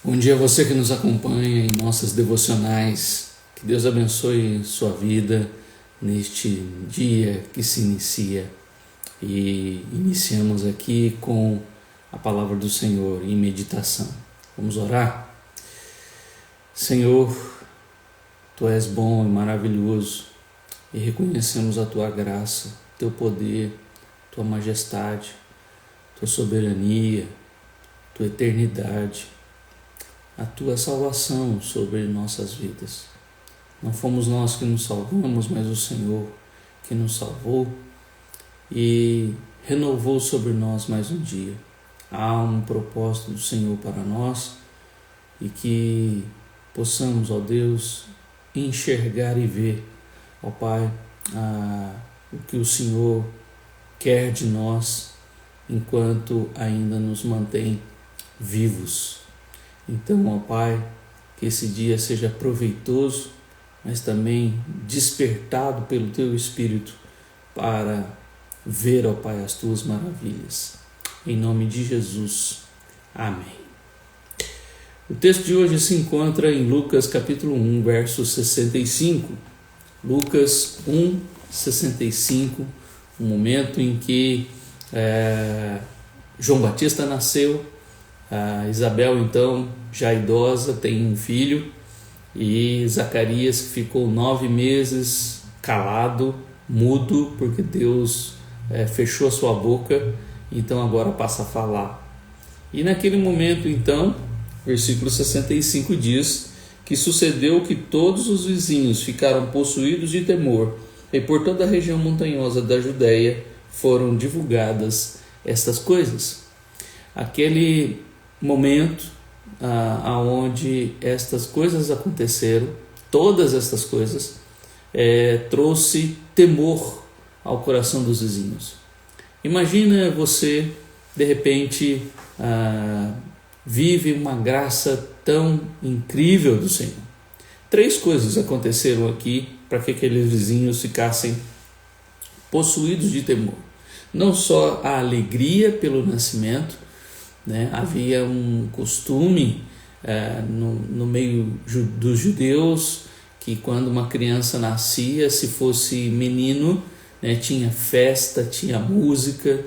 Bom dia a você que nos acompanha em nossas devocionais. Que Deus abençoe sua vida neste dia que se inicia. E iniciamos aqui com a palavra do Senhor em meditação. Vamos orar? Senhor, Tu és bom e maravilhoso e reconhecemos a Tua graça, Teu poder, Tua majestade, Tua soberania, Tua eternidade, a Tua salvação sobre nossas vidas. Não fomos nós que nos salvamos, mas o Senhor que nos salvou e renovou sobre nós mais um dia. Há um propósito do Senhor para nós e que possamos, ó Deus, enxergar e ver, ó Pai, o que o Senhor quer de nós enquanto ainda nos mantém vivos. Então, ó Pai, que esse dia seja proveitoso, mas também despertado pelo Teu Espírito para ver, ó Pai, as Tuas maravilhas. Em nome de Jesus. Amém. O texto de hoje se encontra em Lucas capítulo 1, verso 65. Lucas 1, 65, um momento em que João Batista nasceu. Isabel, então, já idosa, tem um filho, e Zacarias, que ficou 9 meses calado, mudo, porque Deus fechou a sua boca, então agora passa a falar. E naquele momento, então, versículo 65 diz que sucedeu que todos os vizinhos ficaram possuídos de temor, e por toda a região montanhosa da Judéia foram divulgadas estas coisas. Aquele momento aonde estas coisas aconteceram, todas estas coisas, trouxe temor ao coração dos vizinhos. Imagina você, de repente, vive uma graça tão incrível do Senhor. 3 coisas aconteceram aqui para que aqueles vizinhos ficassem possuídos de temor. Não só a alegria pelo nascimento, havia um costume no meio dos judeus que quando uma criança nascia, se fosse menino, tinha festa, tinha música,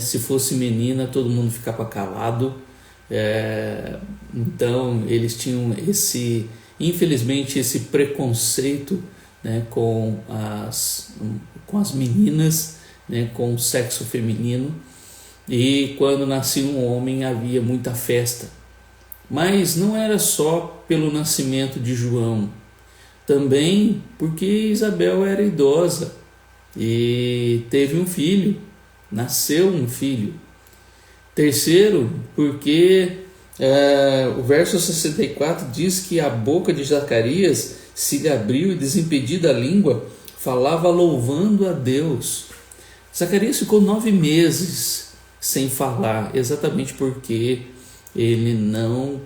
se fosse menina, todo mundo ficava calado. Então eles tinham infelizmente esse preconceito com as meninas, com o sexo feminino. E quando nascia um homem havia muita festa. Mas não era só pelo nascimento de João, também porque Isabel era idosa e teve um filho, nasceu um filho. Terceiro, porque o verso 64 diz que a boca de Zacarias se abriu e, desimpedida a língua, falava louvando a Deus. Zacarias ficou 9 meses sem falar, exatamente porque ele não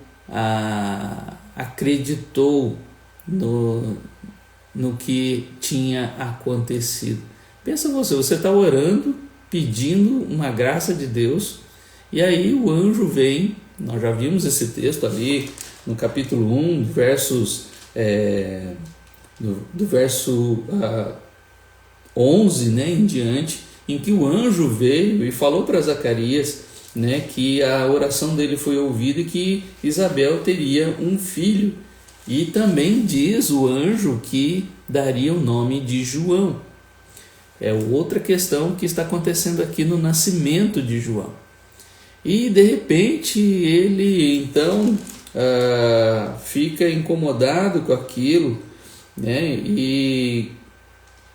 acreditou no que tinha acontecido. Pensa você está orando, pedindo uma graça de Deus, e aí o anjo vem. Nós já vimos esse texto ali no capítulo 1, do verso 11 em diante, em que o anjo veio e falou para Zacarias que a oração dele foi ouvida e que Isabel teria um filho. E também diz o anjo que daria o nome de João. É outra questão que está acontecendo aqui no nascimento de João. E de repente ele então fica incomodado com aquilo, e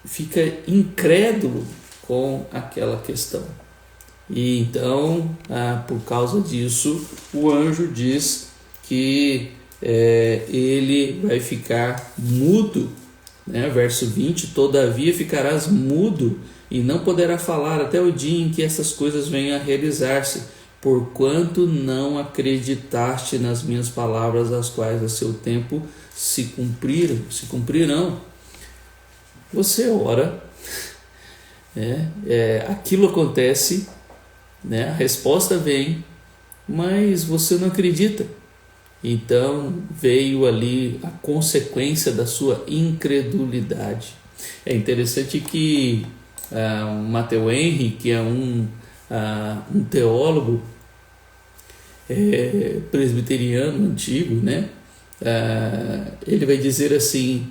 fica incrédulo com aquela questão. E então, por causa disso, o anjo diz que ele vai ficar mudo, verso 20, todavia ficarás mudo e não poderá falar até o dia em que essas coisas venham a realizar-se, porquanto não acreditaste nas minhas palavras, as quais a seu tempo se cumprirão. Você ora, aquilo acontece, a resposta vem, mas você não acredita. Então veio ali a consequência da sua incredulidade. É interessante que Matthew Henry, que é um teólogo presbiteriano antigo, né? Ele vai dizer assim,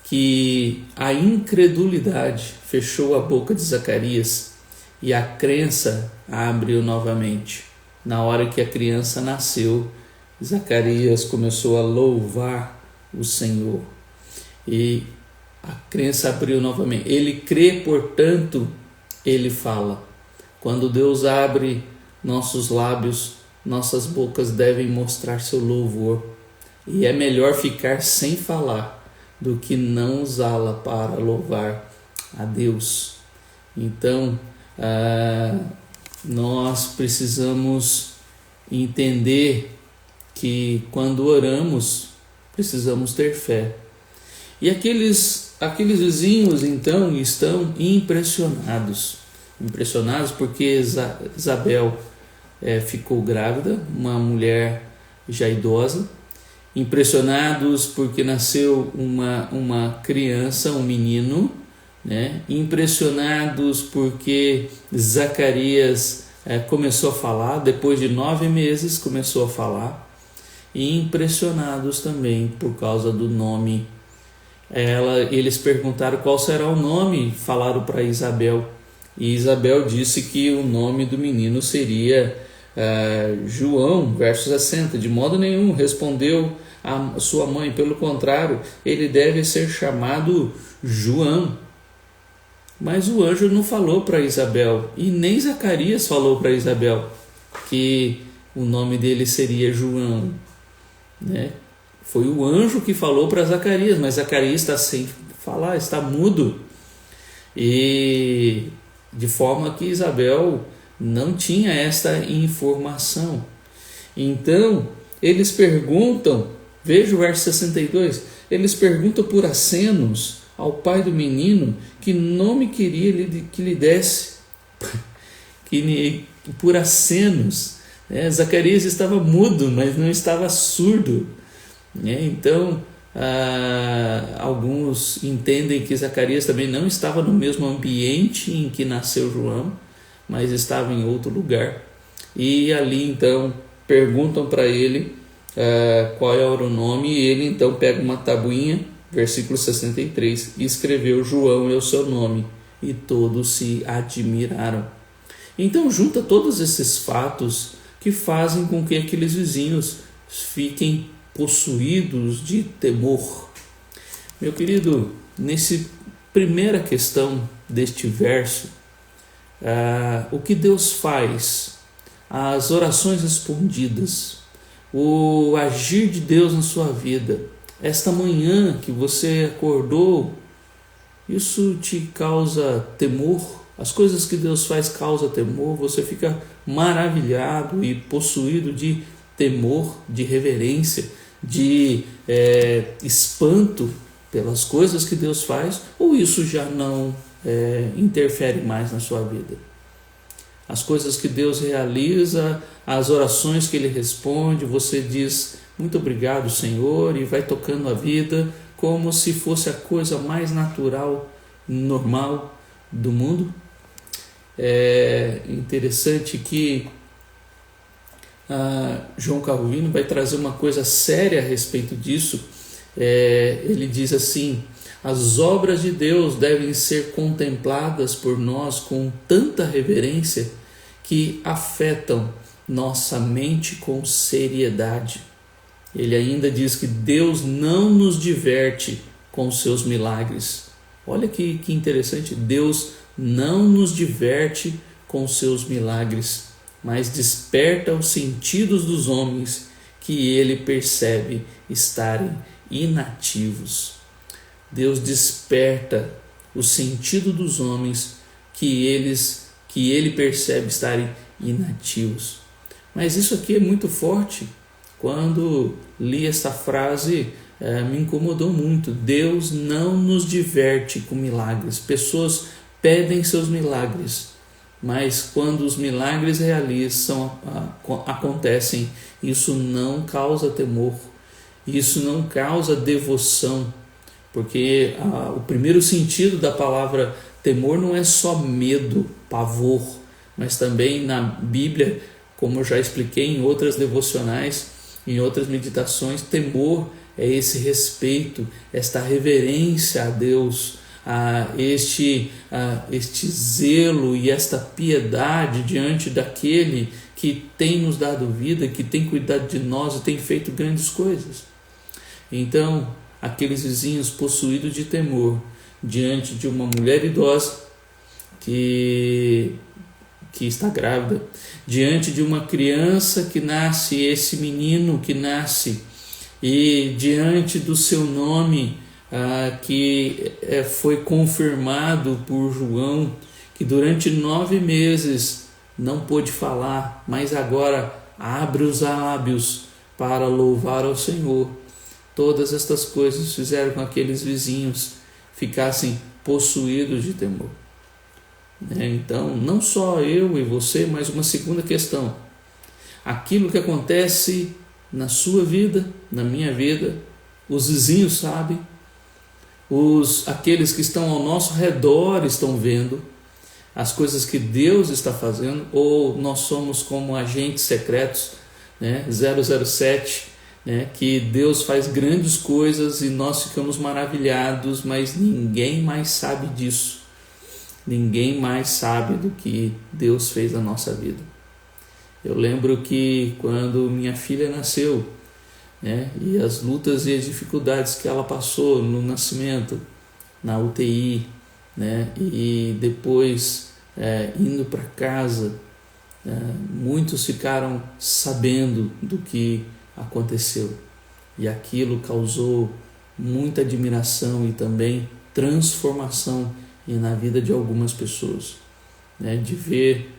que a incredulidade fechou a boca de Zacarias e a crença a abriu novamente. Na hora que a criança nasceu, Zacarias começou a louvar o Senhor e a crença abriu novamente. Ele crê, portanto, ele fala. Quando Deus abre nossos lábios, nossas bocas devem mostrar seu louvor. E é melhor ficar sem falar do que não usá-la para louvar a Deus. Então, nós precisamos entender que quando oramos, precisamos ter fé. E aqueles vizinhos, então, estão impressionados porque Isabel ficou grávida, uma mulher já idosa, impressionados porque nasceu uma criança, um menino, né? Impressionados porque Zacarias começou a falar, depois de 9 meses começou a falar, e impressionados também por causa do nome. Eles perguntaram qual será o nome, falaram para Isabel, e Isabel disse que o nome do menino seria João, verso 60. De modo nenhum, respondeu a sua mãe, pelo contrário, ele deve ser chamado João. Mas o anjo não falou para Isabel, e nem Zacarias falou para Isabel que o nome dele seria João, né? Foi o anjo que falou para Zacarias, mas Zacarias está sem falar, está mudo, e de forma que Isabel não tinha esta informação. Então eles perguntam, veja o verso 62, eles perguntam por acenos ao pai do menino que nome queria que lhe desse, por acenos. Zacarias estava mudo, mas não estava surdo. Então, alguns entendem que Zacarias também não estava no mesmo ambiente em que nasceu João, mas estava em outro lugar. E ali, então, perguntam para ele qual era o nome, e ele então pega uma tabuinha, versículo 63, e escreveu: João é o seu nome, e todos se admiraram. Então junta todos esses fatos que fazem com que aqueles vizinhos fiquem possuídos de temor. Meu querido, nessa primeira questão deste verso, o que Deus faz, as orações respondidas, o agir de Deus na sua vida, esta manhã que você acordou, isso te causa temor? As coisas que Deus faz causam temor? Você fica maravilhado e possuído de temor, de reverência, de espanto pelas coisas que Deus faz? Ou isso já não interfere mais na sua vida? As coisas que Deus realiza, as orações que Ele responde, você diz: muito obrigado, Senhor, e vai tocando a vida como se fosse a coisa mais natural, normal do mundo? É interessante que João Calvino vai trazer uma coisa séria a respeito disso. Ele diz assim: as obras de Deus devem ser contempladas por nós com tanta reverência que afetam nossa mente com seriedade. Ele ainda diz que Deus não nos diverte com seus milagres. Olha que interessante, Deus não nos diverte com seus milagres, mas desperta os sentidos dos homens que ele percebe estarem inativos. Deus desperta o sentido dos homens que ele percebe estarem inativos. Mas isso aqui é muito forte. Quando li esta frase, me incomodou muito. Deus não nos diverte com milagres. Pessoas pedem seus milagres, mas quando os milagres acontecem, isso não causa temor, isso não causa devoção, porque o primeiro sentido da palavra temor não é só medo, pavor, mas também na Bíblia, como eu já expliquei em outras devocionais, em outras meditações, temor é esse respeito, esta reverência a Deus, este zelo e esta piedade diante daquele que tem nos dado vida, que tem cuidado de nós e tem feito grandes coisas. Então, aqueles vizinhos possuídos de temor diante de uma mulher idosa que está grávida, diante de uma criança que nasce, esse menino que nasce, e diante do seu nome que foi confirmado por João, que durante 9 meses não pôde falar, mas agora abre os lábios para louvar ao Senhor. Todas estas coisas fizeram com que aqueles vizinhos ficassem possuídos de temor. Então, não só eu e você, mas uma segunda questão. Aquilo que acontece na sua vida, na minha vida, os vizinhos sabem, aqueles que estão ao nosso redor estão vendo as coisas que Deus está fazendo, ou nós somos como agentes secretos, 007, que Deus faz grandes coisas e nós ficamos maravilhados, mas ninguém mais sabe disso. Ninguém mais sabe do que Deus fez na nossa vida. Eu lembro que quando minha filha nasceu, e as lutas e as dificuldades que ela passou no nascimento, na UTI, e depois indo para casa, muitos ficaram sabendo do que aconteceu, e aquilo causou muita admiração e também transformação na vida de algumas pessoas, de ver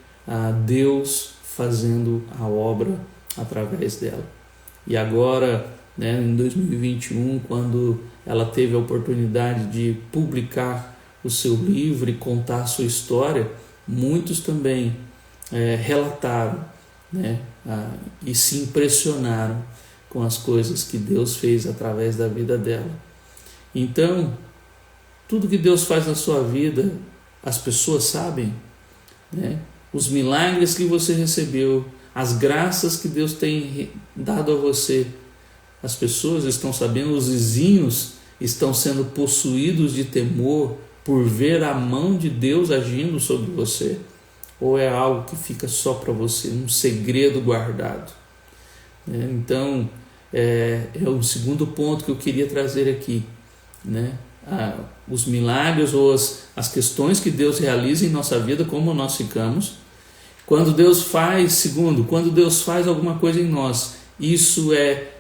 Deus fazendo a obra através dela. E agora, em 2021, quando ela teve a oportunidade de publicar o seu livro e contar a sua história, muitos também relataram, e se impressionaram com as coisas que Deus fez através da vida dela. Então, tudo que Deus faz na sua vida, as pessoas sabem, os milagres que você recebeu, as graças que Deus tem dado a você, as pessoas estão sabendo, os vizinhos estão sendo possuídos de temor por ver a mão de Deus agindo sobre você, ou é algo que fica só para você, um segredo guardado? Então, é o segundo ponto que eu queria trazer aqui, os milagres ou as questões que Deus realiza em nossa vida, como nós ficamos. Quando Deus faz alguma coisa em nós, isso é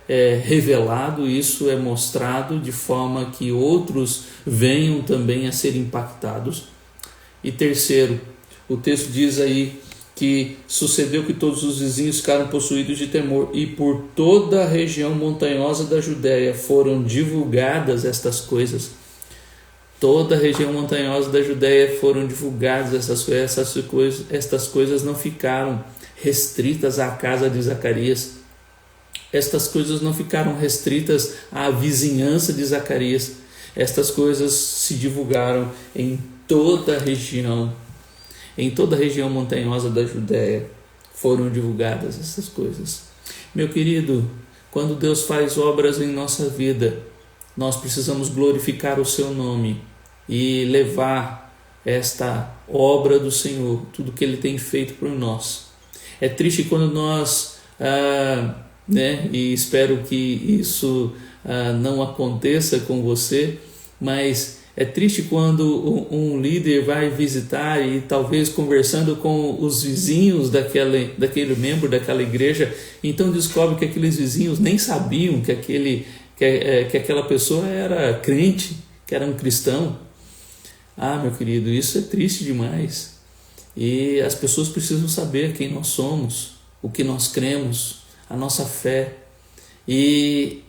revelado, isso é mostrado de forma que outros venham também a ser impactados. E terceiro, o texto diz aí que sucedeu que todos os vizinhos ficaram possuídos de temor, e por toda a região montanhosa da Judéia foram divulgadas estas coisas. Toda a região montanhosa da Judéia foram divulgadas estas coisas não ficaram restritas à casa de Zacarias. Estas coisas não ficaram restritas à vizinhança de Zacarias. Estas coisas se divulgaram em toda a região montanhosa da Judéia. Foram divulgadas essas coisas. Meu querido, quando Deus faz obras em nossa vida, nós precisamos glorificar o seu nome e levar esta obra do Senhor, tudo que Ele tem feito por nós. É triste quando nós, e espero que isso não aconteça com você, mas é triste quando um líder vai visitar e talvez conversando com os vizinhos daquele membro daquela igreja, então descobre que aqueles vizinhos nem sabiam que aquela pessoa era crente, que era um cristão. Meu querido, isso é triste demais. E as pessoas precisam saber quem nós somos, o que nós cremos, a nossa fé. E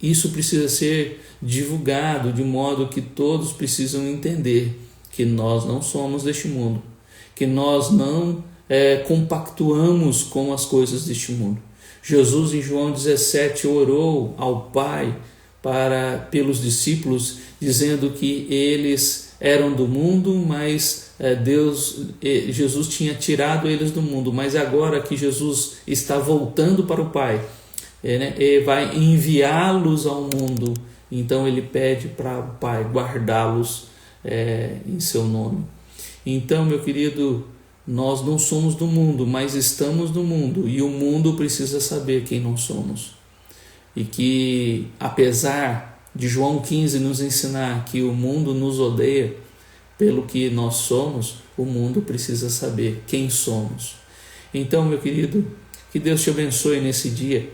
isso precisa ser divulgado de modo que todos precisam entender que nós não somos deste mundo, que nós não compactuamos com as coisas deste mundo. Jesus, em João 17, orou ao Pai pelos discípulos, dizendo que eles eram do mundo, mas Jesus tinha tirado eles do mundo. Mas agora que Jesus está voltando para o Pai, ele vai enviá-los ao mundo. Então ele pede para o Pai guardá-los em seu nome. Então, meu querido, nós não somos do mundo, mas estamos no mundo, e o mundo precisa saber quem nós somos. E que, apesar de João 15 nos ensinar que o mundo nos odeia pelo que nós somos, o mundo precisa saber quem somos. Então, meu querido, que Deus te abençoe nesse dia,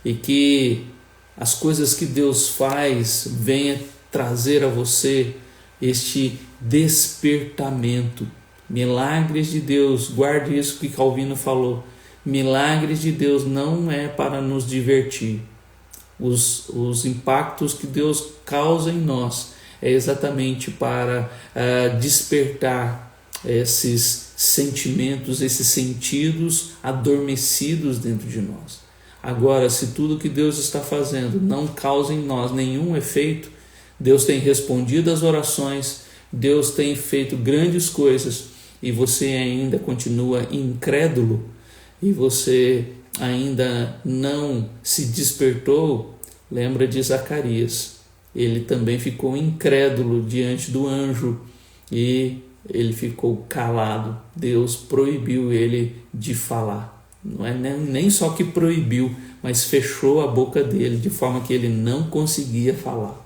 e que as coisas que Deus faz venha trazer a você este despertamento. Milagres de Deus, guarde isso que Calvino falou, milagres de Deus não é para nos divertir. Os impactos que Deus causa em nós é exatamente para despertar esses sentimentos, esses sentidos adormecidos dentro de nós. Agora, se tudo que Deus está fazendo não causa em nós nenhum efeito, Deus tem respondido às orações, Deus tem feito grandes coisas, e você ainda continua incrédulo, e você ainda não se despertou, lembra de Zacarias. Ele também ficou incrédulo diante do anjo e ele ficou calado. Deus proibiu ele de falar. Não é nem só que proibiu, mas fechou a boca dele de forma que ele não conseguia falar.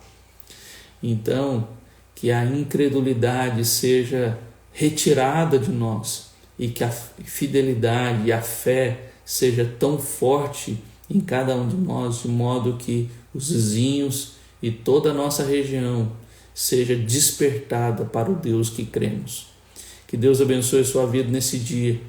Então, que a incredulidade seja retirada de nós e que a fidelidade e a fé seja tão forte em cada um de nós, de modo que os vizinhos e toda a nossa região seja despertada para o Deus que cremos. Que Deus abençoe sua vida nesse dia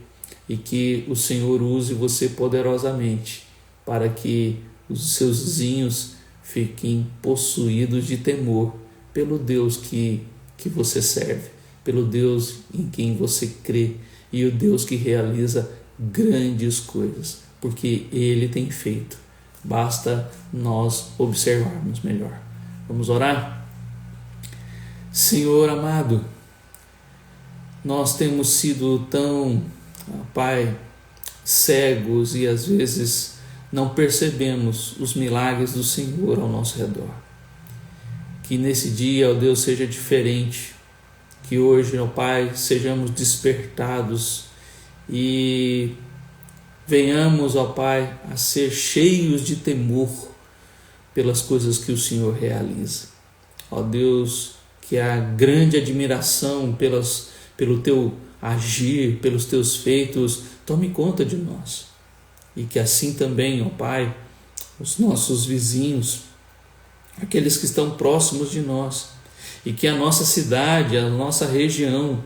e que o Senhor use você poderosamente para que os seus vizinhos fiquem possuídos de temor pelo Deus que você serve, pelo Deus em quem você crê, e o Deus que realiza grandes coisas, porque Ele tem feito. Basta nós observarmos melhor. Vamos orar? Senhor amado, nós temos sido tão, Pai, cegos e às vezes não percebemos os milagres do Senhor ao nosso redor. Que nesse dia, ó Deus, seja diferente. Que hoje, ó Pai, sejamos despertados e venhamos, ó Pai, a ser cheios de temor pelas coisas que o Senhor realiza. Ó Deus, que a grande admiração pelo Teu agir, pelos Teus feitos, tome conta de nós. E que assim também, ó Pai, os nossos vizinhos, aqueles que estão próximos de nós, e que a nossa cidade, a nossa região,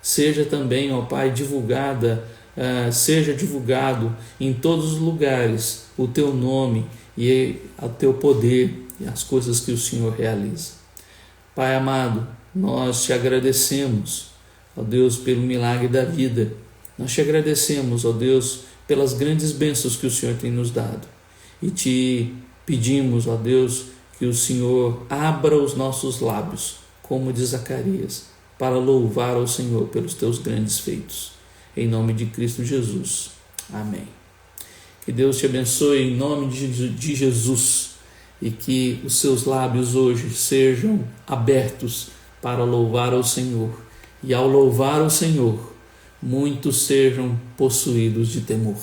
seja também, ó Pai, seja divulgado em todos os lugares o Teu nome e o Teu poder e as coisas que o Senhor realiza. Pai amado, nós Te agradecemos, ó Deus, pelo milagre da vida. Nós Te agradecemos, ó Deus, pelas grandes bênçãos que o Senhor tem nos dado. E Te pedimos, ó Deus, que o Senhor abra os nossos lábios, como de Zacarias, para louvar ao Senhor pelos Teus grandes feitos. Em nome de Cristo Jesus. Amém. Que Deus te abençoe em nome de Jesus e que os seus lábios hoje sejam abertos para louvar ao Senhor. E ao louvar ao Senhor, muitos sejam possuídos de temor.